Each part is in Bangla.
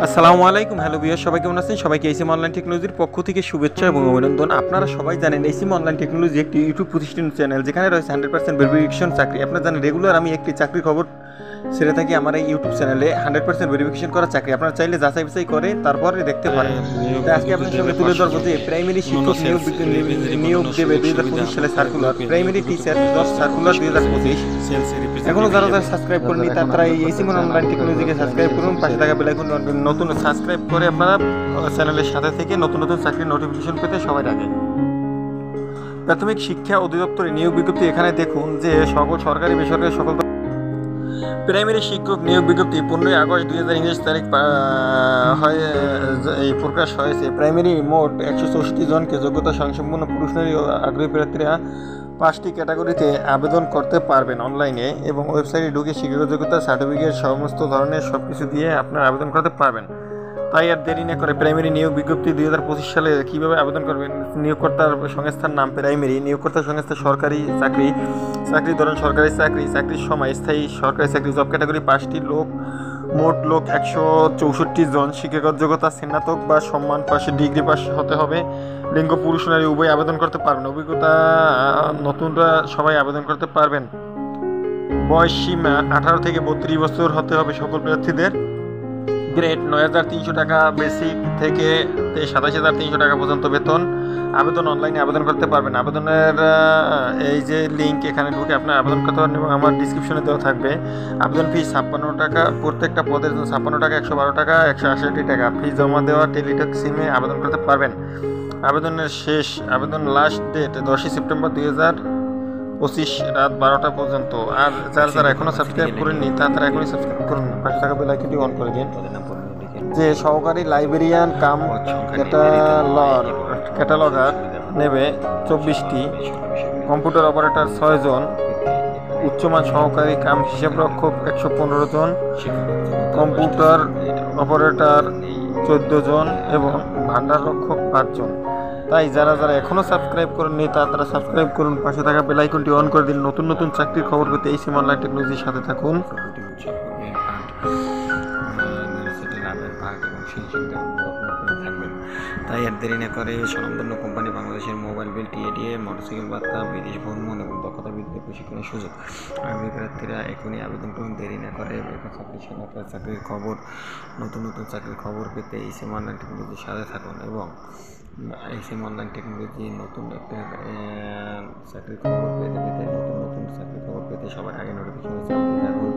আসসালামু আলাইকুম, হ্যালো ভিউয়ার, সবাই কেমন আছেন? সবাইকে এসএম অনলাইন টেকনোলজির পক্ষ থেকে শুভেচ্ছা এবং অভিনন্দন। আপনারা সবাই জানেন এসএম অনলাইন টেকনোলজি একটি ইউটিউব প্রতিষ্ঠান চ্যানেল, যেখানে রয়েছে 100% ভেরিফিকেশন চাকরি। আপনারা জানেন রেগুলার আমি একটি চাকরির খবর ছেড়ে থাকি আমার এই ইউটিউব চ্যানেলে, 100% ভেরিফিকেশন করা চাকরি। আপনারা চাইলে যাচাই বাছাই করে তারপরে দেখতে পারেন। তাই আজকে আপনার সঙ্গে তুলে ধরবো যে প্রাইমারি শিক্ষক নিয়োগ দেবে 2025 সালে circular, primary teacher job circular 2025। এখনো যারা সাবস্ক্রাইব করেনি তারা এই এসএম অনলাইন টেকনোলজিকে সাবস্ক্রাইব করুন, পাশে থাকা বেল আইকন নতুন সাবস্ক্রাইব করে আপনারা চ্যানেলের সাথে থেকে নতুন নতুন চাকরির নোটিফিকেশন পেতে সবাই আগে। প্রাথমিক শিক্ষা অধিদপ্তরের নিয়োগ বিজ্ঞপ্তি এখানে দেখুন যে সকল সরকারি বেসরকারি সকল প্রাইমারি শিক্ষক নিয়োগ বিজ্ঞপ্তি 15 আগস্ট 2019 তারিখ এই প্রকাশ হয়েছে। প্রাইমারি মোট 164 জনকে যোগ্যতা সংসম্পন্ন পুরুষ নারী ও আগ্রহী প্রার্থীরা 5টি ক্যাটাগরিতে আবেদন করতে পারবেন অনলাইনে, এবং ওয়েবসাইটে ঢুকে শিক্ষাগত যোগ্যতা সার্টিফিকেট সমস্ত ধরনের সব কিছু দিয়ে আপনারা আবেদন করতে পারবেন। তাই আর দেরি না করে প্রাইমারি নিয়োগ বিজ্ঞপ্তি 2025 সালে কীভাবে আবেদন করবেন। নিয়োগকর্তার সংস্থার নাম প্রাইমারি, নিয়োগকর্তার সংস্থা সরকারি চাকরি, চাকরির ধরন সরকারি চাকরি, চাকরির সময় স্থায়ী সরকারি চাকরি, জব ক্যাটাগরি 5টি লোক, মোট লোক 164 জন, শিক্ষাগত যোগ্যতা স্নাতক বা সম্মান পাশে ডিগ্রি পাস হতে হবে। লিঙ্গ পুরুষ নারী উভয় আবেদন করতে পারবেন। অভিজ্ঞতা নতুনরা সবাই আবেদন করতে পারবেন। বয়স সীমা 18 থেকে 32 বছর হতে হবে সকল প্রার্থীদের। গ্রেড 9,300 টাকা বেসিক থেকে 27,300 টাকা পর্যন্ত বেতন। আবেদন অনলাইনে আবেদন করতে পারবেন। আবেদনের এই যে লিঙ্ক, এখানে ঢুকে আপনার আবেদন করতে পারেন এবং আমার ডিসক্রিপশনে দেওয়া থাকবে। আবেদন ফি 56 টাকা, প্রত্যেকটা পদের জন্য 56 টাকা, 112 টাকা, 168 টাকা ফি জমা দেওয়া টেলিটক সিমে আবেদন করতে পারবেন। আবেদন লাস্ট ডেট 10 সেপ্টেম্বর 2025 রাত 12টা পর্যন্ত। আর যারা এখনও সাবস্ক্রাইব করেননি তারা এখনই সাবস্ক্রাইব করুন, পাশে থাকা বেল আইকনটি অন করে দিন। যে সহকারী লাইব্রেরিয়ান কাম ক্যাটালগার নেবে 24টি, কম্পিউটার অপারেটর 6 জন, উচ্চমান সহকারী কাম হিসাবরক্ষক 115 জন, কম্পিউটার অপারেটর 14 জন এবং ভান্ডার রক্ষক 5 জন। তাই যারা এখনও সাবস্ক্রাইব করেননি তারা সাবস্ক্রাইব করুন, পাশে থাকা বেল আইকনটি অন করে দিন। নতুন নতুন চাকরির খবর পেতে এসএম অনলাইন টেকনোলজির সাথে থাকুন। তাই আর দেরি না করে স্বনামধন্য কোম্পানি বাংলাদেশের মোবাইল বিল, টিএডিএ, মোটরসাইকেল ভাতা, বিদেশ ভ্রমণ এবং দক্ষতা বৃদ্ধি প্রশিক্ষণের সুযোগ। আগ্রহী প্রার্থীরা এখনই আবেদন করুন, দেরি না করে। চাকরির খবর, নতুন নতুন চাকরির খবর পেতে এসএম অনলাইন টেকনোলজির সাথে থাকুন, এবং এসএম অনলাইন টেকনোলজি নতুন একটা চাকরির খবর পেতে নতুন নতুন চাকরির খবর পেতে সবার আগে নোটিফিকেশন চালিয়ে থাকুন।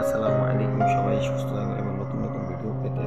আসসালামু আলাইকুম, সবাই সুস্থ থাকুন এবং নতুন নতুন ভিডিও পেতে